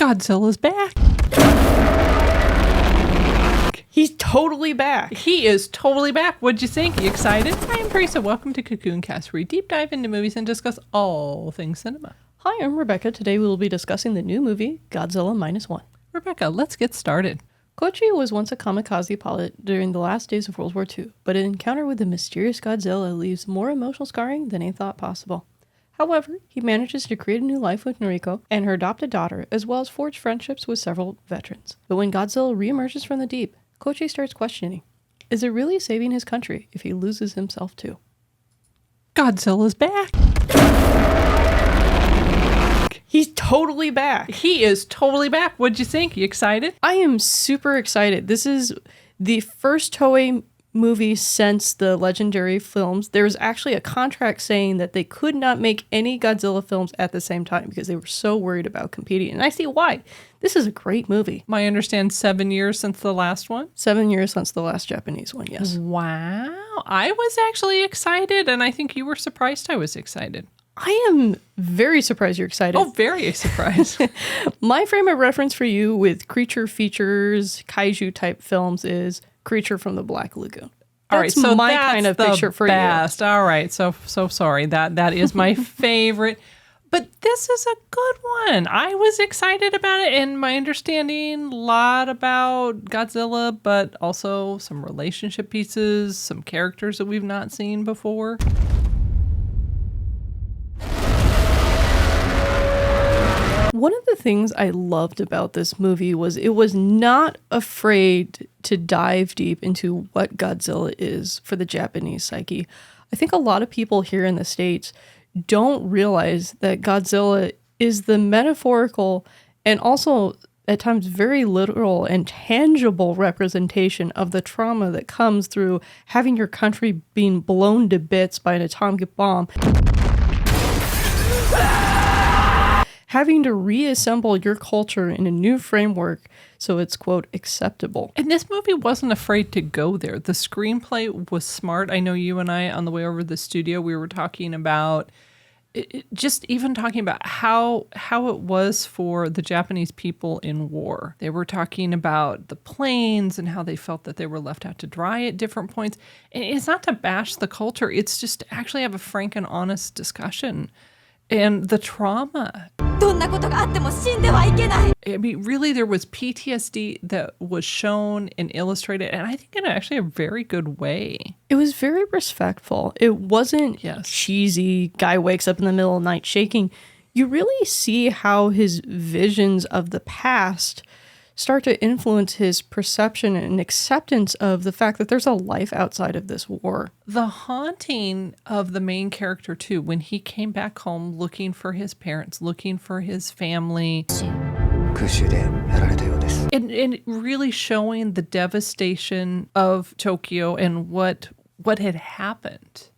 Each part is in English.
Godzilla's back. He's totally back. He is totally back. What'd you think? You excited? I am Teresa. Welcome to Cocoon Cast, where we deep dive into movies and discuss all things cinema. Hi, I'm Rebecca. Today we will be discussing the new movie, Godzilla Minus One. Rebecca, let's get started. Koichi was once a kamikaze pilot during the last days of World War II, but an encounter with the mysterious Godzilla leaves more emotional scarring than he thought possible. However, he manages to create a new life with Noriko and her adopted daughter, as well as forge friendships with several veterans. But when Godzilla reemerges from the deep, Koichi starts questioning, is it really saving his country if he loses himself too? Godzilla's back. He's totally back. He is totally back. What'd you think? You excited? I am super excited. This is the first Toei movie since the legendary films. There was actually a contract saying that they could not make any Godzilla films at the same time because they were so worried about competing. And I see why. This is a great movie. I understand 7 years since the last one. 7 years since the last Japanese one, yes. Wow. I was actually excited, and I think you were surprised I was excited. I am very surprised you're excited. Oh, very surprised. My frame of reference for you with creature features, kaiju type films is Creature from the Black Lagoon. All right, so my that's kind of the picture for best. All right, so sorry. That is my favorite. But this is a good one. I was excited about it, and my understanding a lot about Godzilla, but also some relationship pieces, some characters that we've not seen before. One of the things I loved about this movie was it was not afraid to dive deep into what Godzilla is for the Japanese psyche. I think a lot of people here in the States don't realize that Godzilla is the metaphorical and also at times very literal and tangible representation of the trauma that comes through having your country being blown to bits by an atomic bomb. Having to reassemble your culture in a new framework so it's, quote, acceptable. And this movie wasn't afraid to go there. The screenplay was smart. I know you and I, on the way over to the studio, we were talking about, just even talking about how it was for the Japanese people in war. They were talking about the planes and how they felt that they were left out to dry at different points. And it's not to bash the culture. It's just to actually have a frank and honest discussion. And the trauma. I mean, really, there was PTSD that was shown and illustrated, and I think in actually a very good way. It was very respectful. It wasn't cheesy, guy wakes up in the middle of the night shaking. You really see how his visions of the past start to influence his perception and acceptance of the fact that there's a life outside of this war. The haunting of the main character, too, when he came back home looking for his parents, looking for his family. And really showing the devastation of Tokyo and what had happened.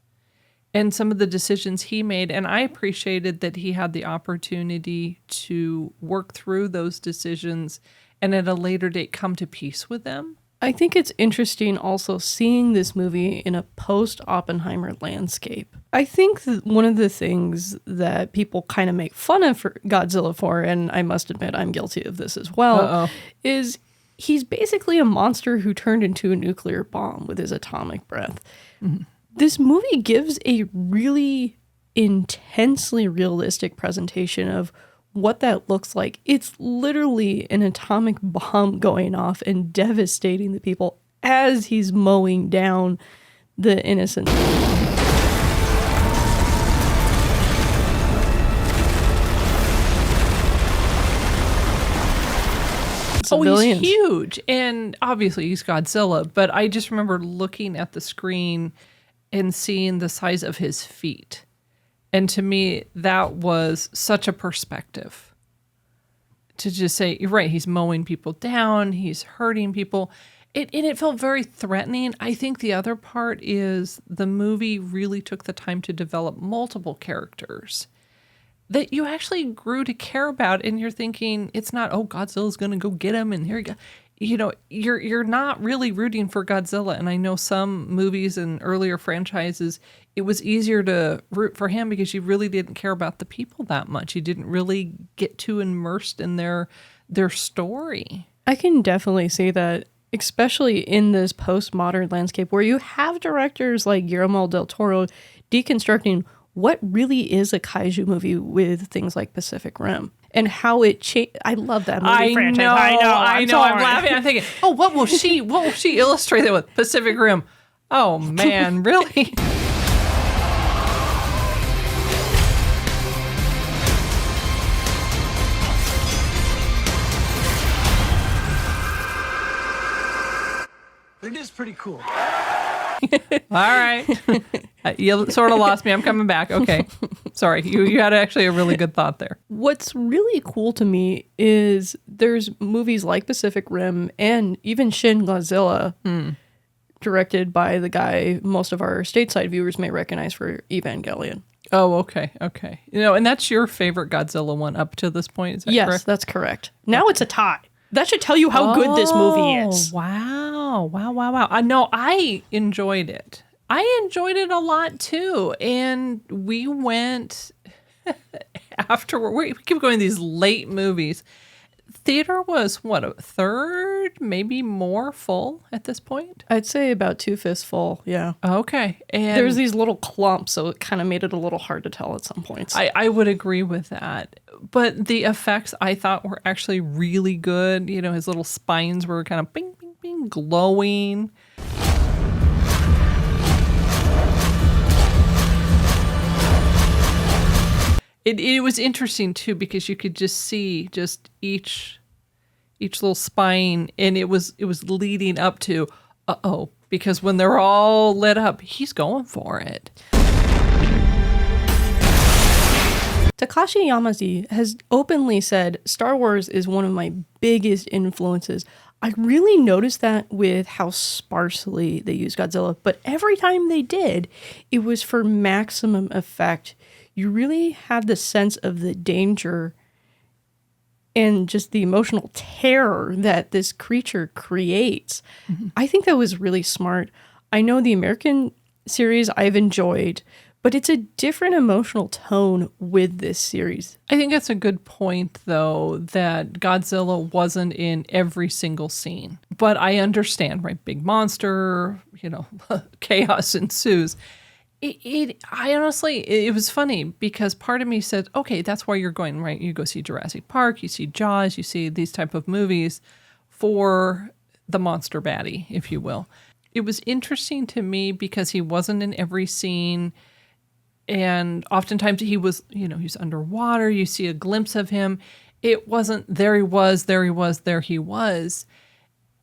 And some of the decisions he made. And I appreciated that he had the opportunity to work through those decisions and at a later date come to peace with them. I think it's interesting also seeing this movie in a post-Oppenheimer landscape. I think that one of the things that people kind of make fun of for Godzilla for, and I must admit I'm guilty of this as well, is he's basically a monster who turned into a nuclear bomb with his atomic breath. Mm-hmm. This movie gives a really intensely realistic presentation of what that looks like. It's literally an atomic bomb going off and devastating the people as he's mowing down the innocent. Oh, he's huge. And obviously he's Godzilla, but I just remember looking at the screen and seeing the size of his feet. And to me, that was such a perspective to just say, you're right, he's mowing people down, he's hurting people. And it felt very threatening. I think the other part is the movie really took the time to develop multiple characters that you actually grew to care about. And you're thinking, it's not, oh, Godzilla's going to go get him. And here you go. you're not really rooting for Godzilla. And I know some movies and earlier franchises, it was easier to root for him because you really didn't care about the people that much. You didn't really get too immersed in their story. I can definitely see that, especially in this postmodern landscape where you have directors like Guillermo del Toro deconstructing what really is a kaiju movie with things like Pacific Rim and how it changed. I love that movie franchise. I know. I'm laughing. I'm thinking, oh, what will she illustrate that with? Pacific Rim. Oh man, really? It is pretty cool. All right. You sort of lost me. I'm coming back. Okay. Sorry. You had actually a really good thought there. What's really cool to me is there's movies like Pacific Rim and even Shin Godzilla, directed by the guy most of our stateside viewers may recognize for Evangelion. Oh, okay. Okay. And that's your favorite Godzilla one up to this point, is that correct? Yes, that's correct. Now it's a tie. That should tell you how good this movie is. Wow. I know I enjoyed it. I enjoyed it a lot too. And we went afterward. We keep going to these late movies. Theater was what, a third, maybe more full at this point? I'd say about 2/5 full, yeah. Okay. And there's these little clumps, so it kind of made it a little hard to tell at some points. I would agree with that. But the effects I thought were actually really good. His little spines were kind of bing, bing, bing, glowing. It was interesting too because you could just see just each little spine, and it was leading up to because when they're all lit up, he's going for it. Takashi Yamazaki has openly said Star Wars is one of my biggest influences. I really noticed that with how sparsely they used Godzilla, but every time they did, it was for maximum effect. You really had the sense of the danger and just the emotional terror that this creature creates. Mm-hmm. I think that was really smart. I know the American series I've enjoyed, but it's a different emotional tone with this series. I think that's a good point, though, that Godzilla wasn't in every single scene. But I understand, right? Big monster, chaos ensues. I honestly, it was funny because part of me said, okay, that's why you're going, right? You go see Jurassic Park, you see Jaws, you see these type of movies for the monster baddie, if you will. It was interesting to me because he wasn't in every scene. And oftentimes he was, he's underwater. You see a glimpse of him. It wasn't there he was.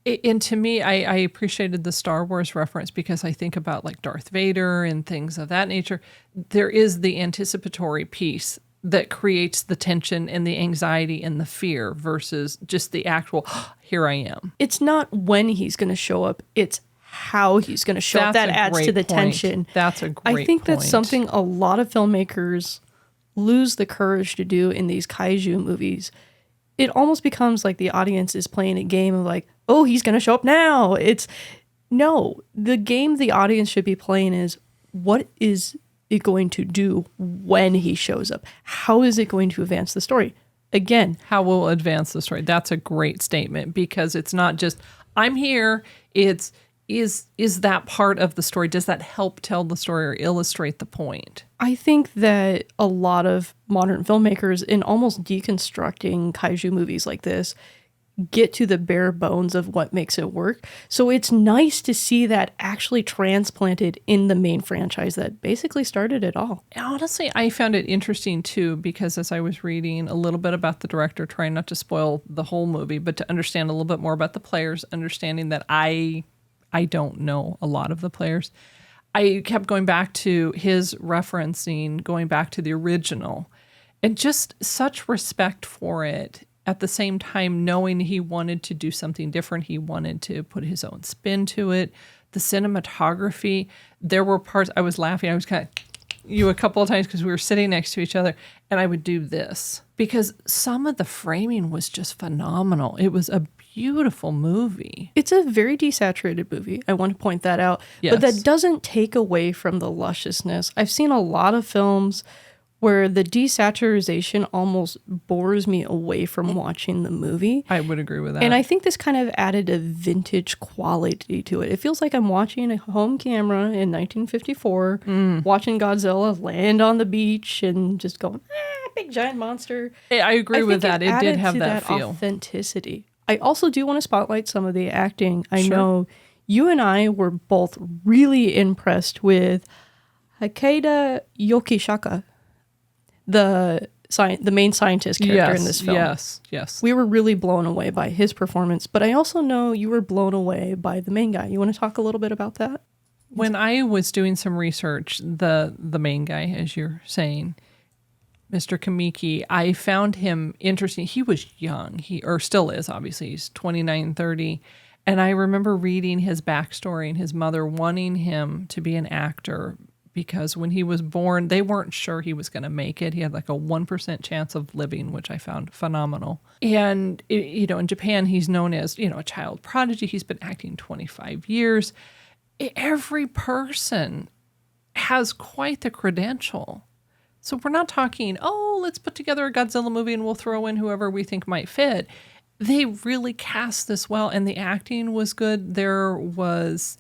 And to me, I appreciated the Star Wars reference because I think about like Darth Vader and things of that nature. There is the anticipatory piece that creates the tension and the anxiety and the fear versus just the actual, here I am. It's not when he's going to show up. It's how he's going to show up. That adds to the tension. That's a great point. I think that's something a lot of filmmakers lose the courage to do in these kaiju movies. It almost becomes like the audience is playing a game of like, oh, he's going to show up now. The game the audience should be playing is, what is it going to do when he shows up? How is it going to advance the story? Again, how will it advance the story? That's a great statement because it's not just, I'm here. It's, is that part of the story? Does that help tell the story or illustrate the point? I think that a lot of modern filmmakers, in almost deconstructing kaiju movies like this, get to the bare bones of what makes it work. So it's nice to see that actually transplanted in the main franchise that basically started it all. Honestly, I found it interesting too, because as I was reading a little bit about the director, trying not to spoil the whole movie, but to understand a little bit more about the players, understanding that I don't know a lot of the players. I kept going back to his referencing, going back to the original, and just such respect for it. At the same time, knowing he wanted to do something different, he wanted to put his own spin to it. The cinematography, there were parts I was laughing. I was kind of you a couple of times because we were sitting next to each other, and I would do this because some of the framing was just phenomenal. It was a beautiful movie. It's a very desaturated movie. I want to point that out. Yes. But that doesn't take away from the lusciousness. I've seen a lot of films where the desaturation almost bores me away from watching the movie. I would agree with that. And I think this kind of added a vintage quality to it. It feels like I'm watching a home camera in 1954, watching Godzilla land on the beach and just going, big giant monster. I agree with that. It did have that feel. Authenticity. I also do want to spotlight some of the acting. I Sure. know you and I were both really impressed with Hakeda Yokishaka, the main scientist character in this film. Yes. We were really blown away by his performance, but I also know you were blown away by the main guy. You want to talk a little bit about that? When I was doing some research, the main guy, as you're saying, Mr. Kamiki, I found him interesting. He was young. Or still is, obviously. He's 29, 30. And I remember reading his backstory and his mother wanting him to be an actor because when he was born, they weren't sure he was going to make it. He had like a 1% chance of living, which I found phenomenal. And, in Japan, he's known as, a child prodigy. He's been acting 25 years. Every person has quite the credential. So we're not talking, let's put together a Godzilla movie and we'll throw in whoever we think might fit. They really cast this well, and the acting was good. There was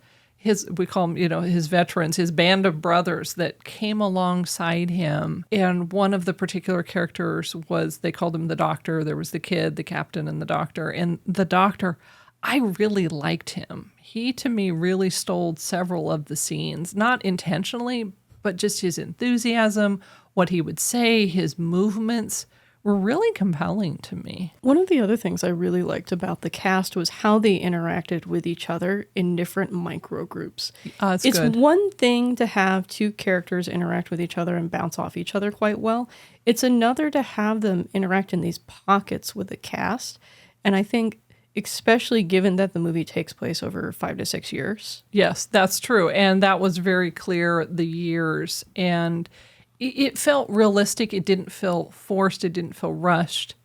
we call them, his veterans, his band of brothers that came alongside him. And one of the particular characters they called him the doctor. There was the kid, the captain, and the doctor. And the doctor, I really liked him. He, to me, really stole several of the scenes, not intentionally, but just his enthusiasm, what he would say, his movements were really compelling to me. One of the other things I really liked about the cast was how they interacted with each other in different micro groups. It's good. One thing to have two characters interact with each other and bounce off each other quite well. It's another to have them interact in these pockets with the cast. And I think, especially given that the movie takes place over 5 to 6 years. Yes, that's true. And that was very clear, the years. And it felt realistic. It didn't feel forced. It didn't feel rushed.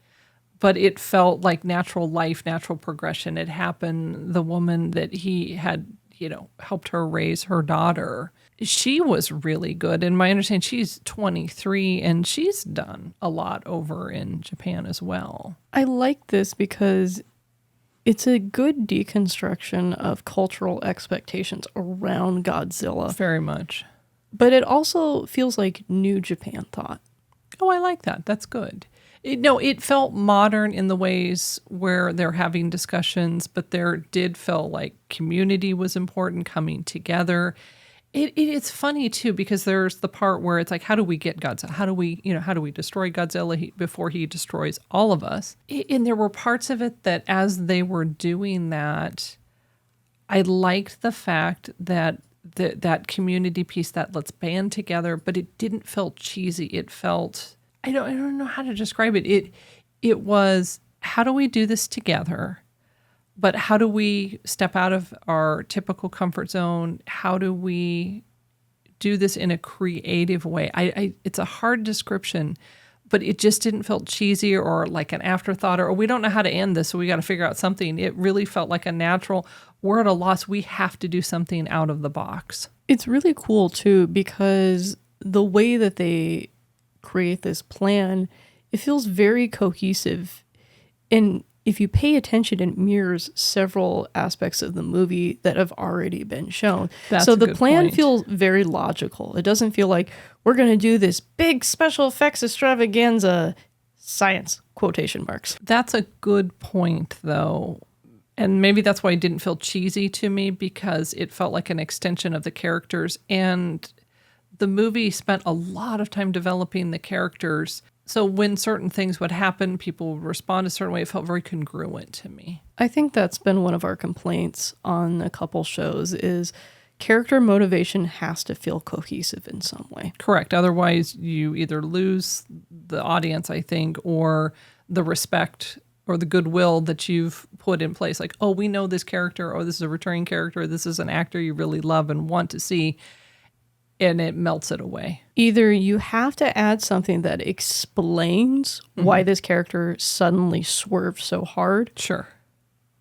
But it felt like natural life, natural progression. It happened. The woman that he had, helped her raise her daughter, she was really good. And my understanding, she's 23 and she's done a lot over in Japan as well. I like this because it's a good deconstruction of cultural expectations around Godzilla. Very much. But it also feels like New Japan thought. Oh, I like that. That's good. It felt modern in the ways where they're having discussions, but there did feel like community was important, coming together. It's funny too, because there's the part where it's like, how do we get Godzilla? How do we destroy Godzilla before he destroys all of us? And there were parts of it that as they were doing that, I liked the fact that that community piece, that let's band together, but it didn't feel cheesy. It felt, I don't know how to describe it. It was, how do we do this together? But how do we step out of our typical comfort zone? How do we do this in a creative way? It's a hard description, but it just didn't feel cheesy or like an afterthought, or we don't know how to end this, so we got to figure out something. It really felt like a natural, we're at a loss, we have to do something out of the box. It's really cool too, because the way that they create this plan, it feels very cohesive. And if you pay attention, it mirrors several aspects of the movie that have already been shown. That's so a the good plan point. feels very logical. It doesn't feel like we're going to do this big special effects extravaganza, science, quotation marks. That's a good point, though. And maybe that's why it didn't feel cheesy to me, because it felt like an extension of the characters. And the movie spent a lot of time developing the characters. So when certain things would happen, people would respond a certain way. It felt very congruent to me. I think that's been one of our complaints on a couple shows is character motivation has to feel cohesive in some way. Correct. Otherwise, you either lose the audience, I think, or the respect or the goodwill that you've put in place. Like, oh, we know this character, or this is a returning character, this is an actor you really love and want to see, and it melts it away. Either you have to add something that explains why this character suddenly swerved so hard. Sure.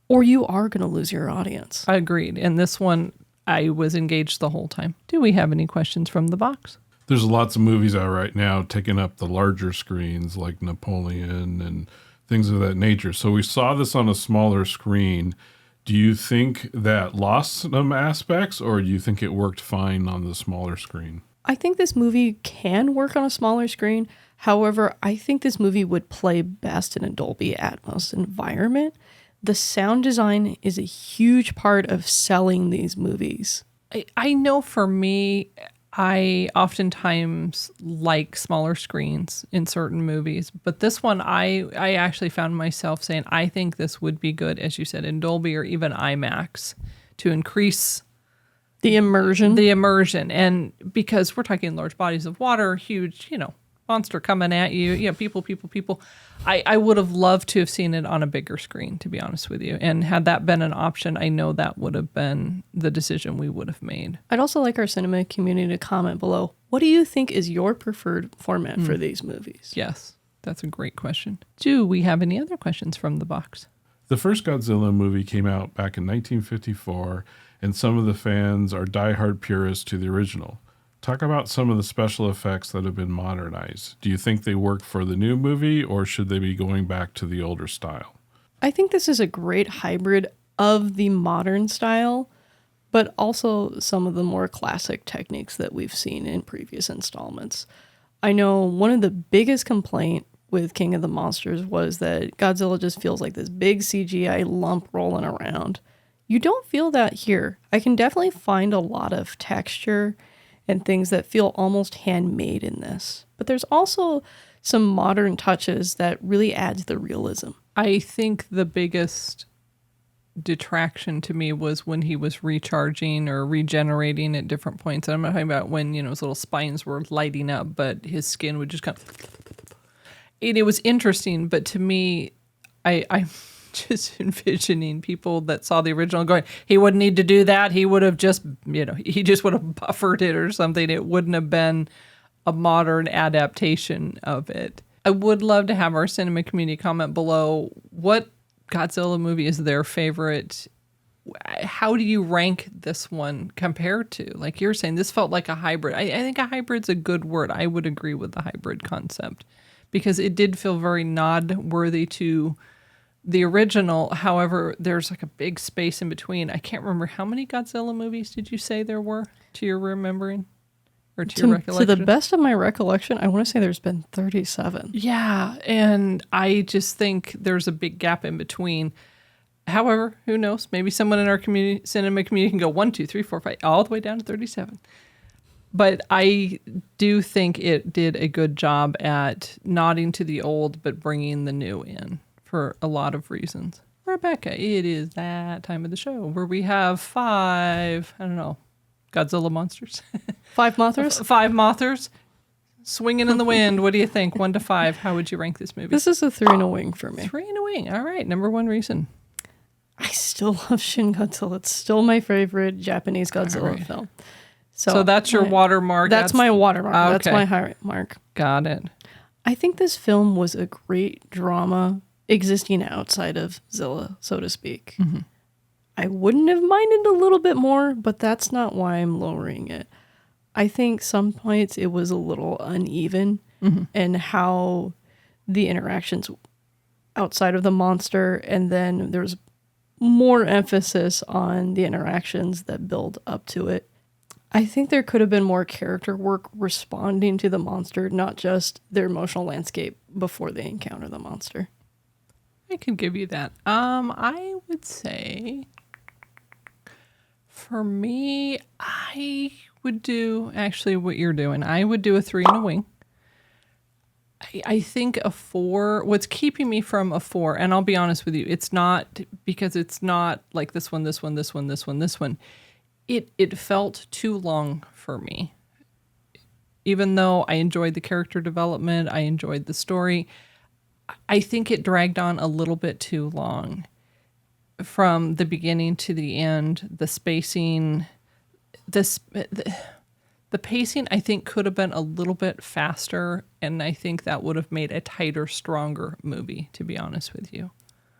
or you are going to lose your audience. I agreed. And this one, I was engaged the whole time. Do we have any questions from the box? There's lots of movies out right now taking up the larger screens like Napoleon and things of that nature. So we saw this on a smaller screen. Do you think that lost some aspects, or do you think it worked fine on the smaller screen? I think this movie can work on a smaller screen. However, I think this movie would play best in a Dolby Atmos environment. The sound design is a huge part of selling these movies. I know for me, I oftentimes like smaller screens in certain movies, but this one I actually found myself saying, I think this would be good, as you said, in Dolby or even IMAX to increase the immersion. And because we're talking large bodies of water, huge, monster coming at you, people. I would have loved to have seen it on a bigger screen, to be honest with you. And had that been an option, I know that would have been the decision we would have made. I'd also like our cinema community to comment below. What do you think is your preferred format for these movies? Yes, that's a great question. Do we have any other questions from the box? The first Godzilla movie came out back in 1954, and some of the fans are diehard purists to the original. Talk about some of the special effects that have been modernized. Do you think they work for the new movie, or should they be going back to the older style? I think this is a great hybrid of the modern style, but also some of the more classic techniques that we've seen in previous installments. I know one of the biggest complaints with King of the Monsters was that Godzilla just feels like this big CGI lump rolling around. You don't feel that here. I can definitely find a lot of texture and things that feel almost handmade in this. But there's also some modern touches that really adds the realism. I think the biggest detraction to me was when he was recharging or regenerating at different points. I'm not talking about when, his little spines were lighting up, but his skin would just kind of... And it was interesting, but to me, I'm just envisioning people that saw the original going, he wouldn't need to do that. He would have just, he just would have buffered it or something. It wouldn't have been a modern adaptation of it. I would love to have our cinema community comment below what Godzilla movie is their favorite. How do you rank this one compared to, like you're saying, this felt like a hybrid. I think a hybrid's a good word. I would agree with the hybrid concept because it did feel very nod-worthy to the original. However, there's like a big space in between. I can't remember how many Godzilla movies did you say there were, to your remembering or to your recollection? To the best of my recollection, I want to say there's been 37. Yeah, and I just think there's a big gap in between. However, who knows? Maybe someone in our cinema community can go 1, 2, 3, 4, 5, all the way down to 37. But I do think it did a good job at nodding to the old, but bringing the new in for a lot of reasons. Rebecca, it is that time of the show where we have 5, Godzilla monsters. 5 Mothers? 5 Mothers swinging in the wind. What do you think? 1 to 5. How would you rank this movie? This is a 3 and a wing for me. 3 and a wing. All right. Number 1 reason. I still love Shin Godzilla. It's still my favorite Japanese Godzilla film. So that's your watermark. That's my watermark. Okay. That's my high mark. Got it. I think this film was a great drama existing outside of Zilla, so to speak. Mm-hmm. I wouldn't have minded a little bit more, but that's not why I'm lowering it. I think some points it was a little uneven in how the interactions outside of the monster, and then there's more emphasis on the interactions that build up to it. I think there could have been more character work responding to the monster, not just their emotional landscape before they encounter the monster. I can give you that. I would say, for me, I would do actually what you're doing. I would do a 3 and a wing. I think a 4, what's keeping me from a 4, and I'll be honest with you, it's not because it's not like this one. It felt too long for me. Even though I enjoyed the character development, I enjoyed the story, I think it dragged on a little bit too long. From the beginning to the end, the spacing, the pacing, I think, could have been a little bit faster, and I think that would have made a tighter, stronger movie, to be honest with you.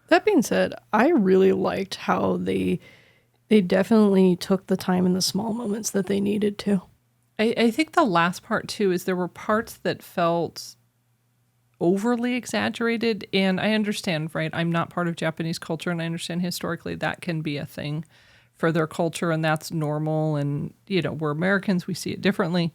That being said, I really liked how they definitely took the time in the small moments that they needed to. I think the last part too is there were parts that felt overly exaggerated, and I understand, right? I'm not part of Japanese culture, and I understand historically that can be a thing for their culture, and that's normal, and we're Americans, we see it differently.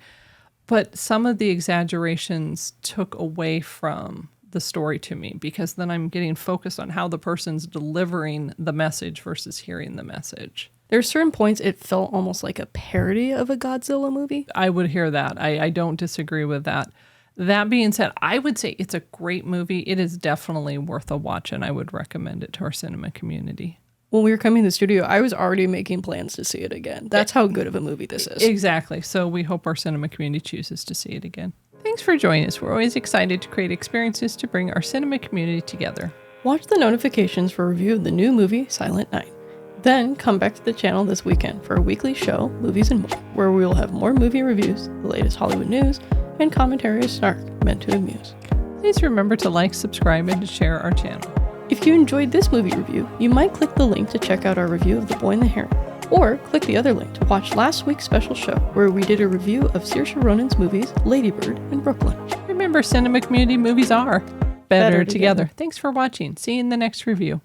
But some of the exaggerations took away from the story to me, because then I'm getting focused on how the person's delivering the message versus hearing the message. There are certain points it felt almost like a parody of a Godzilla movie. I would hear that. I don't disagree with that. That being said, I would say it's a great movie. It is definitely worth a watch, and I would recommend it to our cinema community. When we were coming to the studio, I was already making plans to see it again. That's how good of a movie this is. Exactly. So we hope our cinema community chooses to see it again. Thanks for joining us. We're always excited to create experiences to bring our cinema community together. Watch the notifications for a review of the new movie, Silent Night. Then come back to the channel this weekend for a weekly show, Movies and More, where we will have more movie reviews, the latest Hollywood news, and commentary is snark meant to amuse. Please remember to like, subscribe, and to share our channel. If you enjoyed this movie review, you might click the link to check out our review of The Boy and the Heron, or click the other link to watch last week's special show, where we did a review of Saoirse Ronan's movies, Lady Bird and Brooklyn. Remember, cinema community movies are better together. Thanks for watching. See you in the next review.